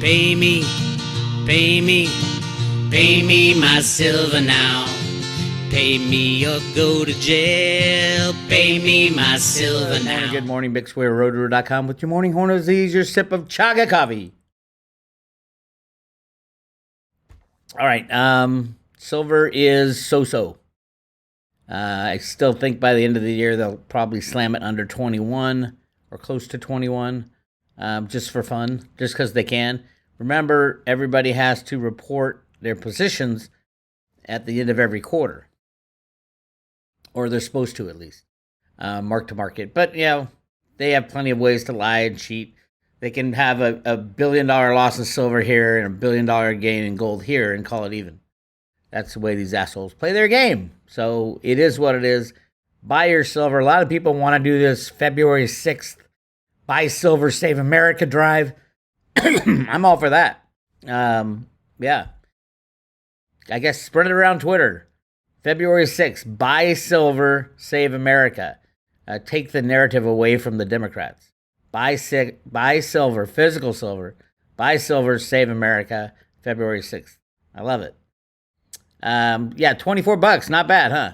Pay me, pay me, pay me my silver now. Pay me or go to jail. Pay me my silver now. Good morning, Bix Weir, Roto.com with your morning horn of these, your sip of chaga coffee. All right, silver is so-so. I still think by the end of the year they'll probably slam it under 21 or close to 21, just for fun, just because they can. Remember, everybody has to report their positions at the end of every quarter, or they're supposed to at least, mark to market. But, they have plenty of ways to lie and cheat. They can have a $1 billion loss in silver here and a $1 billion gain in gold here and call it even. That's the way these assholes play their game. So it is what it is. Buy your silver. A lot of people want to do this February 6th, buy silver, save America drive. I'm all for that. Yeah. I guess spread it around Twitter. February 6th, buy silver, save America. Take the narrative away from the Democrats. Buy silver, physical silver. Buy silver, save America, February 6th. I love it. $24, not bad, huh?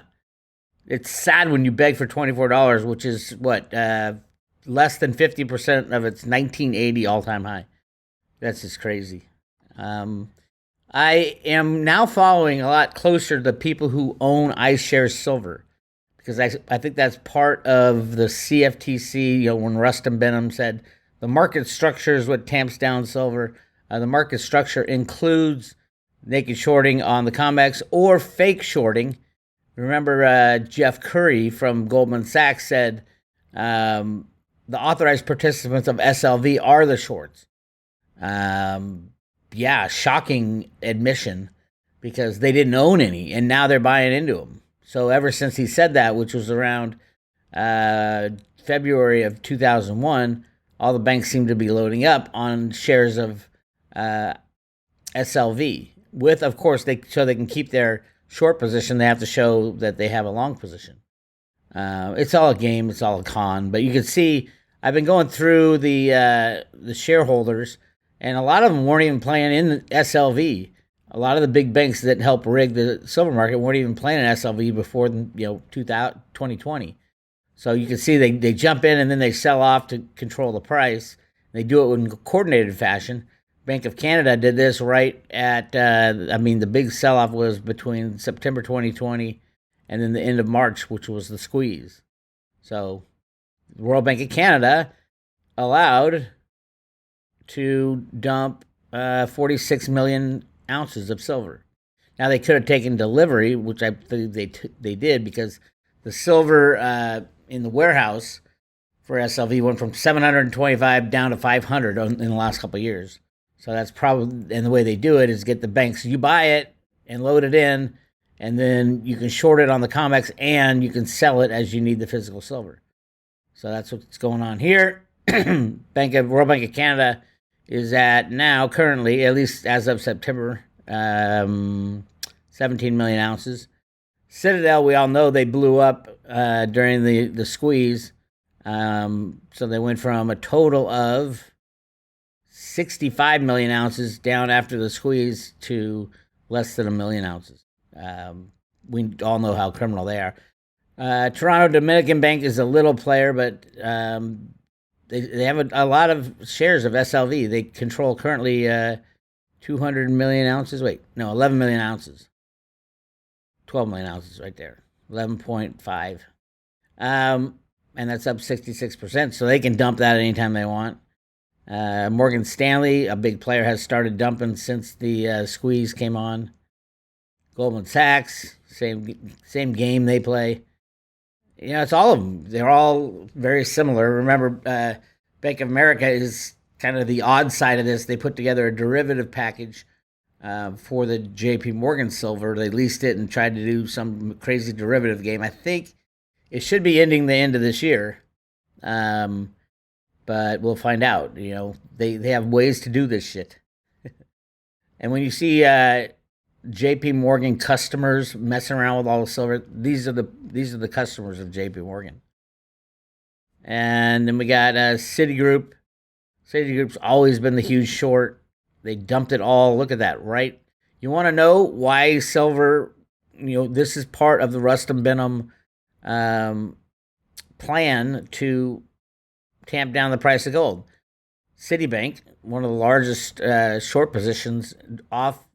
It's sad when you beg for $24, which is less than 50% of its 1980 all-time high. That's just crazy. I am now following a lot closer the people who own iShares Silver, because I think that's part of the CFTC. When Rustin Benham said the market structure is what tamps down silver. The market structure includes naked shorting on the COMEX or fake shorting. Remember, Jeff Curry from Goldman Sachs said the authorized participants of SLV are the shorts. Shocking admission, because they didn't own any, and now they're buying into them. So ever since he said that, which was around February of 2001, all the banks seem to be loading up on shares of SLV. With, of course, so they can keep their short position, they have to show that they have a long position. It's all a game. It's all a con. But you can see, I've been going through the shareholders, and a lot of them weren't even playing in SLV. A lot of the big banks that help rig the silver market weren't even playing in SLV before 2020. So you can see they jump in and then they sell off to control the price. They do it in coordinated fashion. Bank of Canada did this right at, the big sell-off was between September 2020 and then the end of March, which was the squeeze. So the Royal Bank of Canada allowed to dump 46 million ounces of silver. Now, they could have taken delivery, which I think they did, because the silver in the warehouse for SLV went from 725 down to 500 in the last couple of years. So that's probably, and the way they do it is get the banks, you buy it and load it in, and then you can short it on the COMEX and you can sell it as you need the physical silver. So that's what's going on here. Royal Bank of Canada is at now, currently, at least as of September, 17 million ounces. Citadel, we all know they blew up during the squeeze. So they went from a total of 65 million ounces down after the squeeze to less than 1 million ounces. We all know how criminal they are. Toronto Dominican Bank is a little player, but they have a lot of shares of SLV. They control currently 200 million ounces. 11 million ounces. 12 million ounces right there. 11.5. And that's up 66%. So they can dump that anytime they want. Morgan Stanley, a big player, has started dumping since the squeeze came on. Goldman Sachs, same game they play. It's all of them. They're all very similar. Remember, Bank of America is kind of the odd side of this. They put together a derivative package for the JP Morgan silver. They leased it and tried to do some crazy derivative game. I think it should be ending the end of this year. But we'll find out. They have ways to do this shit. And when you see JP Morgan customers messing around with all the silver, these are the customers of JP Morgan. And then we got Citigroup. Citigroup's always been the huge short. They dumped it all. Look at that, right? You want to know why silver? This is part of the Rustam Benham plan to tamp down the price of gold. Citibank, one of the largest short positions, off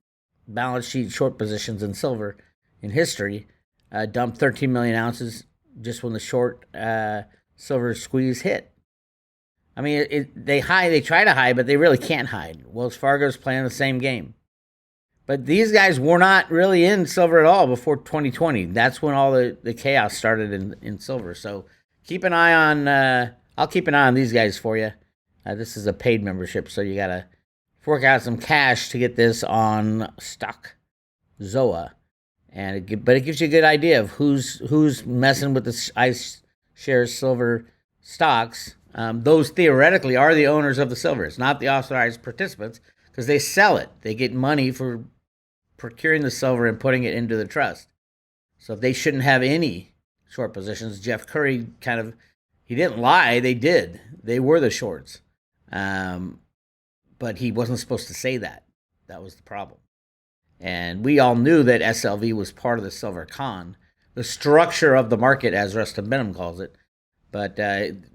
balance sheet short positions in silver in history, dumped 13 million ounces just when the short silver squeeze hit. I mean, they try to hide, but they really can't hide. Wells Fargo's playing the same game. But these guys were not really in silver at all before 2020. That's when all the chaos started in silver. So keep an eye on, I'll keep an eye on these guys for you. This is a paid membership, so you got to fork out some cash to get this on stock Zoa. But it gives you a good idea of who's messing with the iShares silver stocks. Those theoretically are the owners of the silver. It's not the authorized participants because they sell it. They get money for procuring the silver and putting it into the trust. So they shouldn't have any short positions. Jeff Curry he didn't lie. They did. They were the shorts. But he wasn't supposed to say that. That was the problem. And we all knew that SLV was part of the silver con, the structure of the market, as Rustam Benham calls it. But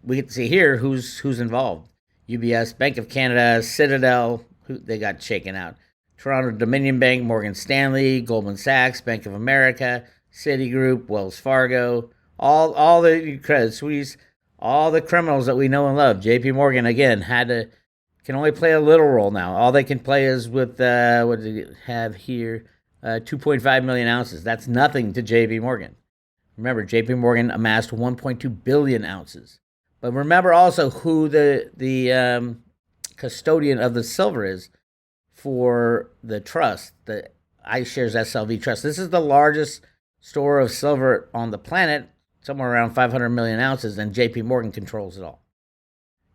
we get to see here who's involved. UBS, Bank of Canada, Citadel, they got shaken out. Toronto Dominion Bank, Morgan Stanley, Goldman Sachs, Bank of America, Citigroup, Wells Fargo, all the Credit Suisse, all the criminals that we know and love. JP Morgan, again, can only play a little role now. All they can play is with, what do they have here? 2.5 million ounces. That's nothing to JP Morgan. Remember, JP Morgan amassed 1.2 billion ounces. But remember also who the custodian of the silver is for the trust, the iShares SLV trust. This is the largest store of silver on the planet, somewhere around 500 million ounces, and JP Morgan controls it all.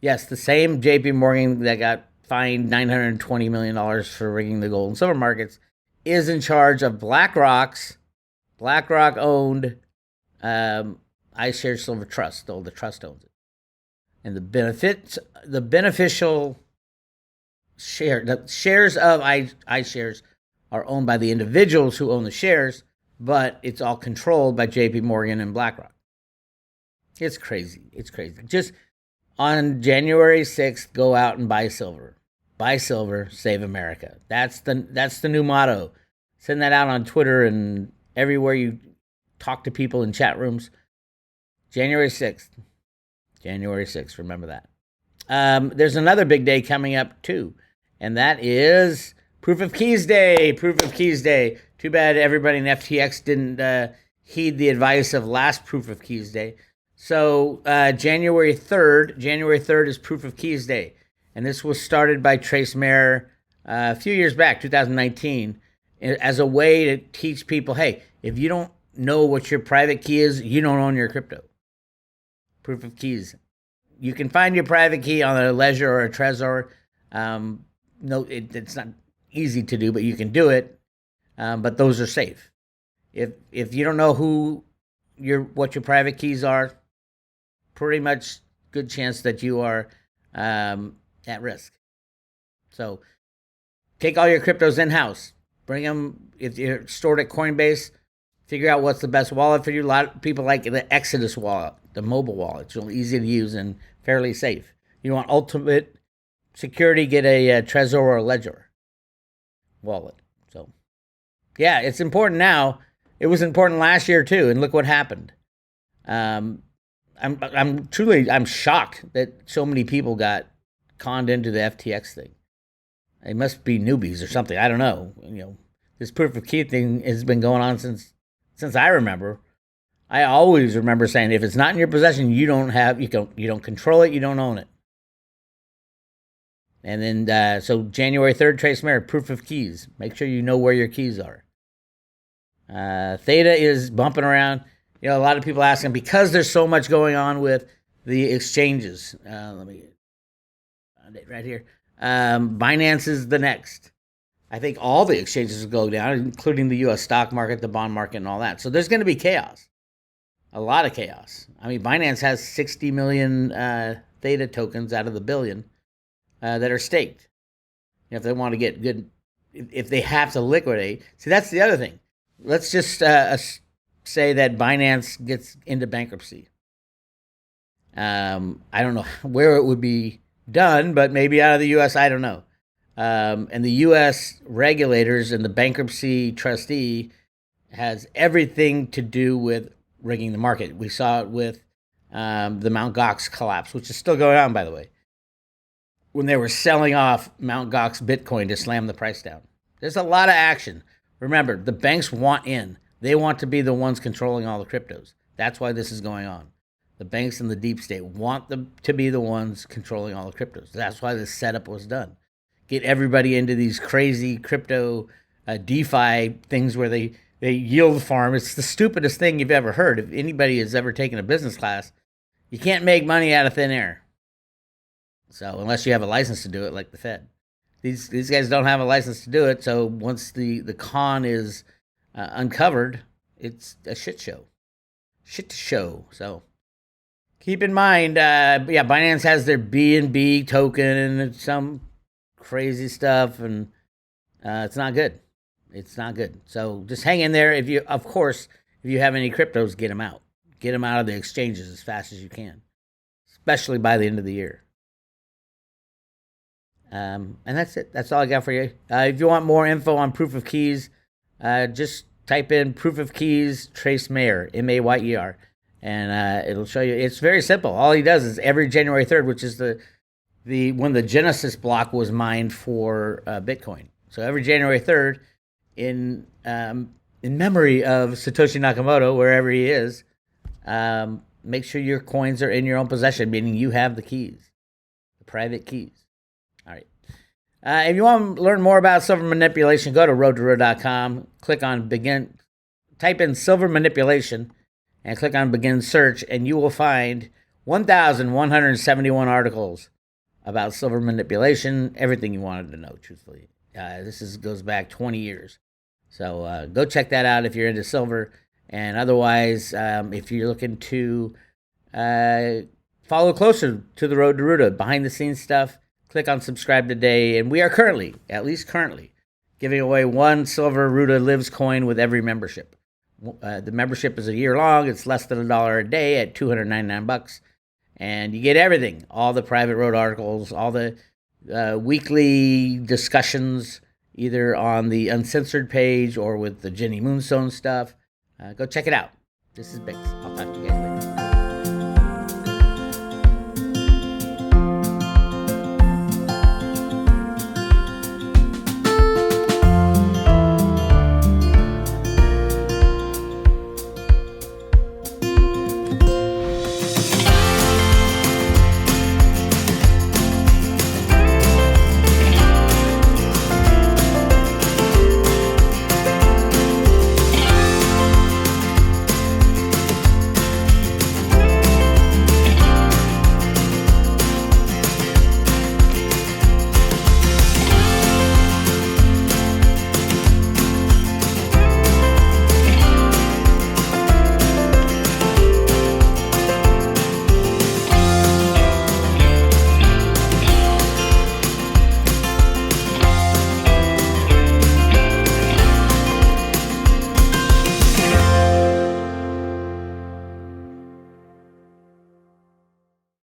Yes, the same JP Morgan that got fined $920 million for rigging the gold and silver markets is in charge of BlackRock-owned iShares Silver Trust, though the trust owns it. And the beneficial share, the shares of iShares are owned by the individuals who own the shares, but it's all controlled by JP Morgan and BlackRock. It's crazy. It's crazy. Just on January 6th, go out and buy silver. Buy silver, save America. That's the new motto. Send that out on Twitter and everywhere you talk to people in chat rooms. January 6th. January 6th, remember that. There's another big day coming up too, and that is Proof of Keys Day. Proof of Keys Day. Too bad everybody in FTX didn't heed the advice of last Proof of Keys Day. So January 3rd is Proof of Keys Day. And this was started by Trace Mayer a few years back, 2019, as a way to teach people, hey, if you don't know what your private key is, you don't own your crypto. Proof of keys. You can find your private key on a Ledger or a Trezor. It's not easy to do, but you can do it. But those are safe. If you don't know what your private keys are, pretty much good chance that you are at risk. So take all your cryptos in-house. Bring them, if you're stored at Coinbase, figure out what's the best wallet for you. A lot of people like the Exodus wallet, the mobile wallet. It's really easy to use and fairly safe. You want ultimate security, get a Trezor or a Ledger wallet. So, yeah, it's important now. It was important last year too, and look what happened. I'm shocked that so many people got conned into the FTX thing. They must be newbies or something. I don't know. This proof of key thing has been going on since I remember. I always remember saying, if it's not in your possession, you don't control it, you don't own it. And then, so January 3rd, Trace Mayer, proof of keys. Make sure you know where your keys are. Theta is bumping around. A lot of people asking, because there's so much going on with the exchanges. Let me find it right here. Binance is the next. I think all the exchanges will go down, including the U.S. stock market, the bond market, and all that. So there's going to be chaos. A lot of chaos. I mean, Binance has 60 million Theta tokens out of the billion that are staked. If they want to get good, if they have to liquidate. See, that's the other thing. Let's just say that Binance gets into bankruptcy. I don't know where it would be done, but maybe out of the U.S. I don't know. And the U.S. regulators and the bankruptcy trustee has everything to do with rigging the market. We saw it with the Mt. Gox collapse, which is still going on, by the way, when they were selling off Mt. Gox Bitcoin to slam the price down. There's a lot of action. Remember, the banks want in. They want to be the ones controlling all the cryptos. That's why this is going on. The banks and the deep state want them to be the ones controlling all the cryptos. That's why this setup was done. Get everybody into these crazy crypto DeFi things where they yield farm. It's the stupidest thing you've ever heard. If anybody has ever taken a business class, you can't make money out of thin air. So unless you have a license to do it, like the Fed. These guys don't have a license to do it, so once the con is uncovered, it's a shit show. Shit show. So keep in mind, Binance has their BNB token and some crazy stuff, and it's not good. It's not good. So just hang in there. If you have any cryptos, get them out. Get them out of the exchanges as fast as you can, especially by the end of the year. And that's it. That's all I got for you. If you want more info on proof of keys, just type in proof of keys Trace Mayer, Mayer, and it'll show you. It's very simple. All he does is every January 3rd, which is the when the Genesis block was mined for Bitcoin. So every January 3rd, in memory of Satoshi Nakamoto, wherever he is, make sure your coins are in your own possession, meaning you have the keys, the private keys. All right. If you want to learn more about silver manipulation, go to roadtoroad.com, click on begin, type in silver manipulation, and click on begin search, and you will find 1,171 articles about silver manipulation, everything you wanted to know, truthfully. This goes back 20 years. So go check that out if you're into silver. And otherwise, if you're looking to follow closer to the Road to Ruta, behind-the-scenes stuff, click on subscribe today. And we are currently, giving away one silver Ruta Lives coin with every membership. The membership is a year long. It's less than $1 a day at $299. And you get everything, all the private road articles, all the weekly discussions, either on the uncensored page or with the Jenny Moonstone stuff. Go check it out. This is Bix. I'll talk to you guys.